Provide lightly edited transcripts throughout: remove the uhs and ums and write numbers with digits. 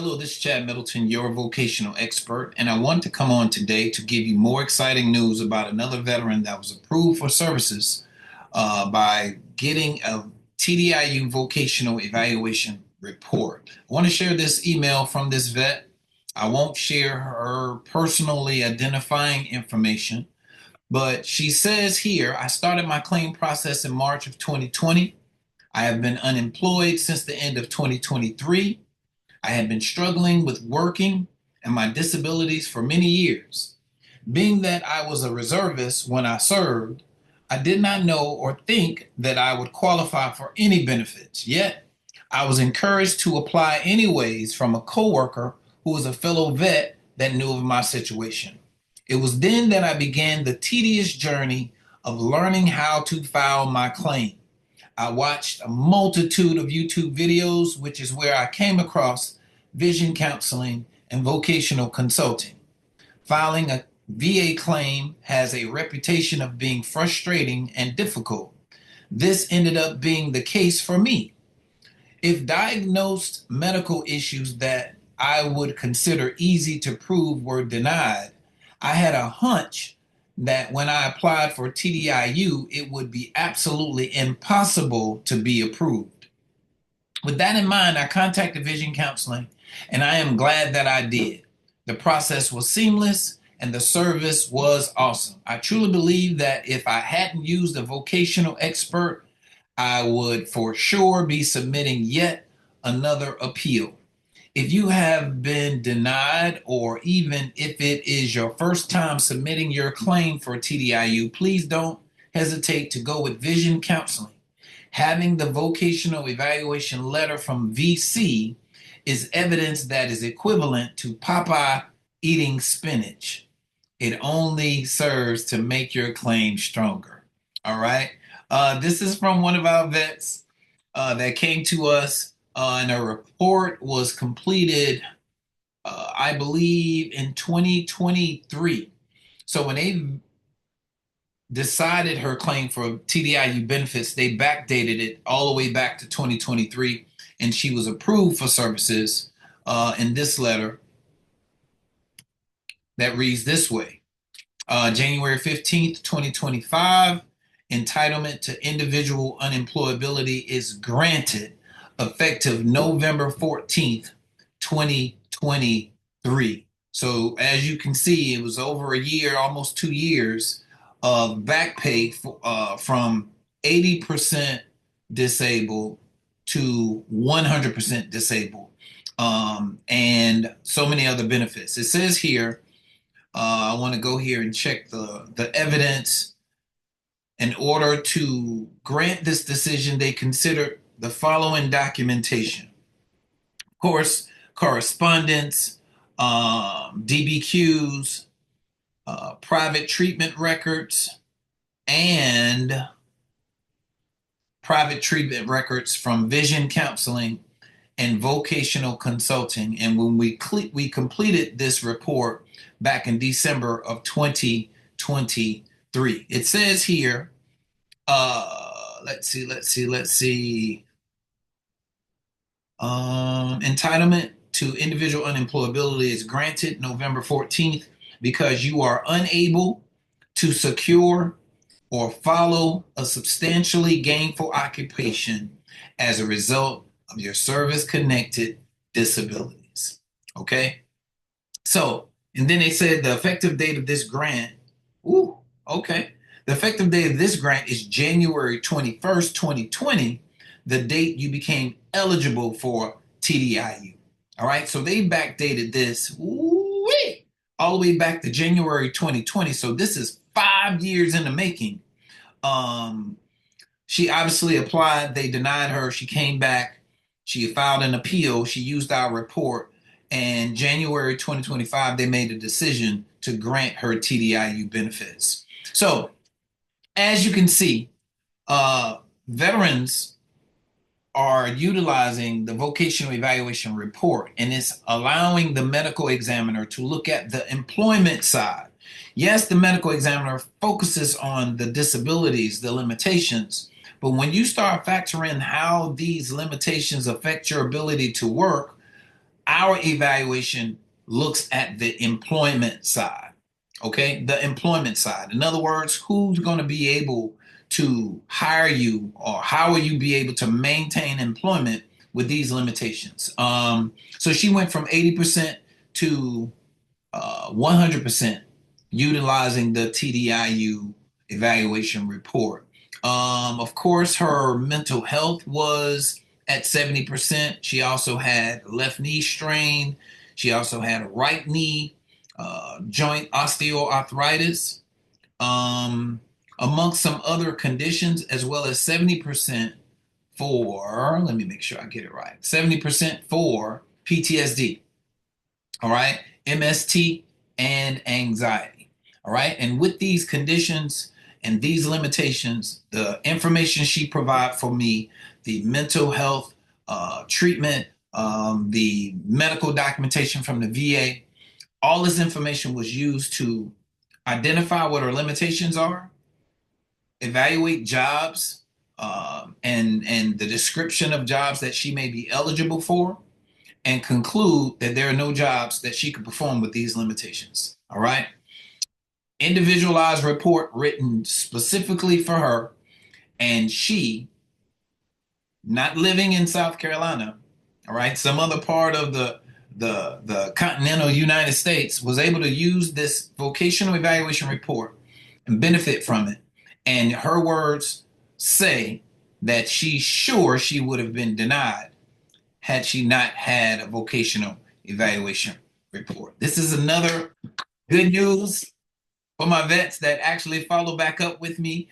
Hello, this is Chad Middleton, your vocational expert, and I want to come on today to give you more exciting news about another veteran that was approved for services by getting a TDIU vocational evaluation report. I want to share this email from this vet. I won't share her personally identifying information, but she says here, I started my claim process in March of 2020. I have been unemployed since the end of 2023. I had been struggling with working and my disabilities for many years. Being that I was a reservist when I served, I did not know or think that I would qualify for any benefits. Yet, I was encouraged to apply anyways from a coworker who was a fellow vet that knew of my situation. It was then that I began the tedious journey of learning how to file my claim. I watched a multitude of YouTube videos, which is where I came across vision counseling and vocational consulting. Filing a VA claim has a reputation of being frustrating and difficult. This ended up being the case for me. If diagnosed medical issues that I would consider easy to prove were denied, I had a hunch that when I applied for TDIU, it would be absolutely impossible to be approved. With that in mind, I contacted Vision Counseling, and I am glad that I did. The process was seamless and the service was awesome. I truly believe that if I hadn't used a vocational expert, I would for sure be submitting yet another appeal. If you have been denied, or even if it is your first time submitting your claim for TDIU, please don't hesitate to go with Vision Counseling. Having the vocational evaluation letter from VC is evidence that is equivalent to Popeye eating spinach. It only serves to make your claim stronger. All right. This is from one of our vets that came to us, and a report was completed, I believe, in 2023. So when they decided her claim for TDIU benefits, they backdated it all the way back to 2023, and she was approved for services in this letter that reads this way. January 15th, 2025, entitlement to individual unemployability is granted effective November 14th, 2023. So as you can see, it was over a year, almost 2 years of back pay from 80% disabled to 100% disabled, and so many other benefits. It says here, I want to go here and check the evidence. In order to grant this decision, they considered the following documentation. Of course, correspondence, DBQs, private treatment records, and private treatment records from Vision Counseling and Vocational Consulting. And when we completed this report back in December of 2023, it says here, let's see. Entitlement to individual unemployability is granted November 14th because you are unable to secure or follow a substantially gainful occupation as a result of your service-connected disabilities. Okay? So, and then they said the effective date of this grant, okay. The effective date of this grant is January 21st, 2020, the date you became eligible for TDIU. All right, so they backdated this all the way back to January 2020. So this is 5 years in the making. She obviously applied, they denied her, she came back, she filed an appeal, she used our report, and January 2025, they made a decision to grant her TDIU benefits. So, as you can see, veterans are utilizing the vocational evaluation report, and it's allowing the medical examiner to look at the employment side. Yes, the medical examiner focuses on the disabilities, the limitations, but when you start factoring how these limitations affect your ability to work, Our evaluation looks at the employment side. Okay, the employment side. In other words, who's going to be able to hire you, or how will you be able to maintain employment with these limitations? So she went from 80% to 100% utilizing the TDIU evaluation report. Of course, her mental health was at 70%. She also had left knee strain. She also had a right knee joint osteoarthritis, um, amongst some other conditions, as well as 70% for, let me make sure I get it right, 70% for PTSD. All right, MST and anxiety. All right, and with these conditions and these limitations, the information she provided for me, the mental health treatment, the medical documentation from the VA, all this information was used to identify what her limitations are, evaluate jobs, and the description of jobs that she may be eligible for, and conclude that there are no jobs that she could perform with these limitations. All right. Individualized report written specifically for her, and she, not living in South Carolina, all right, some other part of the continental United States, was able to use this vocational evaluation report and benefit from it. And her words say that she's sure she would have been denied had she not had a vocational evaluation report. This is another good news for my vets that actually follow back up with me.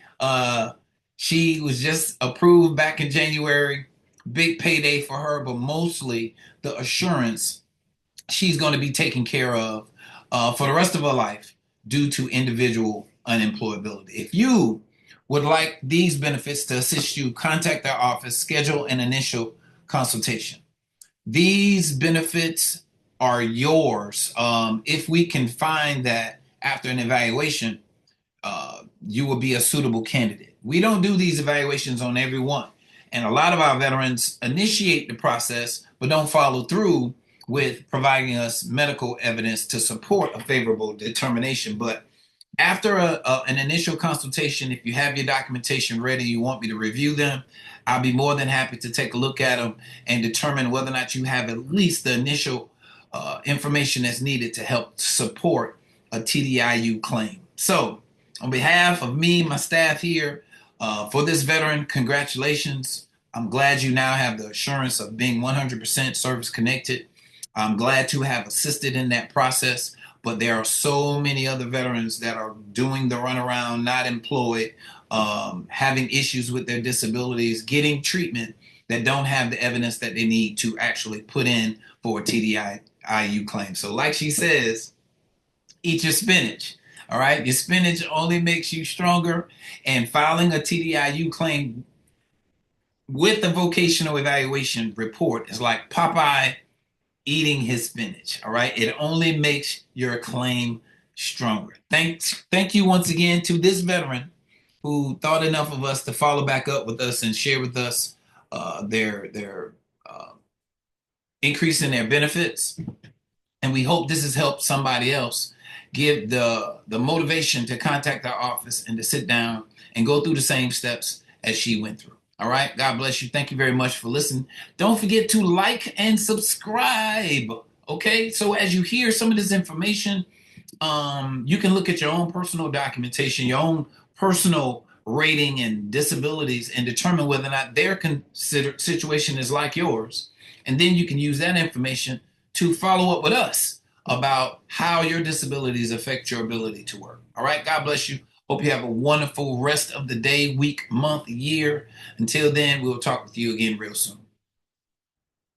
She was just approved back in January. Big payday for her, but mostly the assurance she's going to be taken care of for the rest of her life due to individual unemployability. If you would like these benefits to assist you, contact our office, schedule an initial consultation. These benefits are yours. If we can find that after an evaluation, you will be a suitable candidate. We don't do these evaluations on everyone. And a lot of our veterans initiate the process, but don't follow through with providing us medical evidence to support a favorable determination. But after an initial consultation, if you have your documentation ready, you want me to review them, I'll be more than happy to take a look at them and determine whether or not you have at least the initial information that's needed to help support a TDIU claim. So, on behalf of me, my staff here, for this veteran, congratulations. I'm glad you now have the assurance of being 100% service connected. I'm glad to have assisted in that process, but there are so many other veterans that are doing the runaround, not employed, having issues with their disabilities, getting treatment that don't have the evidence that they need to actually put in for a TDIU claim. So like she says, eat your spinach. All right. Your spinach only makes you stronger, and filing a TDIU claim with the vocational evaluation report is like Popeye eating his spinach. All right. It only makes your claim stronger. Thank you once again to this veteran who thought enough of us to follow back up with us and share with us their increase in their benefits. And we hope this has helped somebody else give the motivation to contact our office and to sit down and go through the same steps as she went through. All right. God bless you. Thank you very much for listening. Don't forget to like and subscribe. Okay. So as you hear some of this information, you can look at your own personal documentation, your own personal rating and disabilities, and determine whether or not their considered situation is like yours. And then you can use that information to follow up with us about how your disabilities affect your ability to work. All right. God bless you. Hope you have a wonderful rest of the day, week, month, year. Until then, we'll talk with you again real soon.